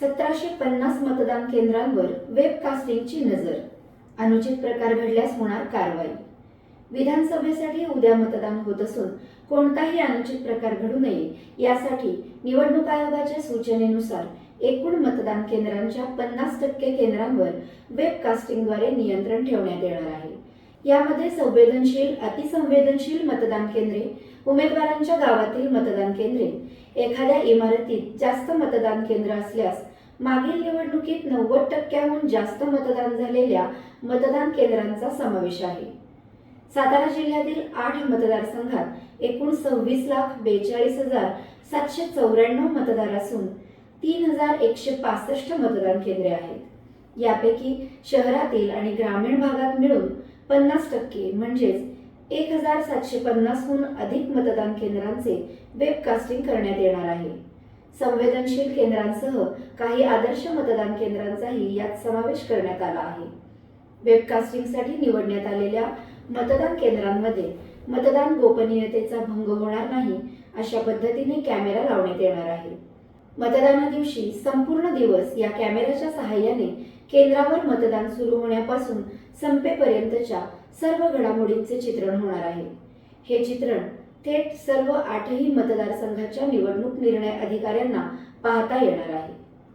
1750 मतदान केंद्रांवर वेबकास्टिंगची नजर. अनुचित प्रकार घडल्यास होणार कारवाई. विधानसभेसाठी उद्या मतदान होत असून कोणताही अनुचित प्रकार घडू नये यासाठी निवडणूक आयोगाच्या सूचनेनुसार एकूण मतदान केंद्रांच्या 50% केंद्रांवर वेबकास्टिंगद्वारे नियंत्रण ठेवण्यात येणार आहे. यामध्ये संवेदनशील, अतिसंवेदनशील मतदान केंद्रे, उमेदवारांच्या गावातील मतदान केंद्रे, एखाद्या इमारतीत जास्त मतदान केंद्र असल्यास मागील निवडणुकीत 90% जास्त मतदान झालेल्या मतदान केंद्रांचा समावेश आहे. सातारा जिल्ह्यातील 8 मतदारसंघात एकूण 26,42,794 मतदार असून 3,165 मतदान केंद्रे आहेत. यापैकी शहरातील आणि ग्रामीण भागात मिळून 50% म्हणजेच 1,750हून अधिक मतदान केंद्रांचे वेबकास्टिंग करण्यात येणार आहे. संवेदनशील केंद्रांसह काही आदर्श मतदान केंद्रांचाही यात समावेश करण्यात आला आहे. वेबकास्टिंगसाठी निवडण्यात आलेल्या मतदान केंद्रांमध्ये मतदान गोपनीयतेचा भंग होणार नाही अशा पद्धतीने कॅमेरा लावण्यात येणार आहे. मतदाना दिवशी संपूर्ण दिवस या कॅमेऱ्याच्या सहाय्याने केंद्रावर मतदान सुरू होण्यापासून संपेपर्यंतच्या सर्व घडामोडींचे चित्रण होणार आहे. हे चित्रण थेट सर्व 8ही मतदारसंघाच्या निवडणूक निर्णय अधिकाऱ्यांना पाहता येणार आहे.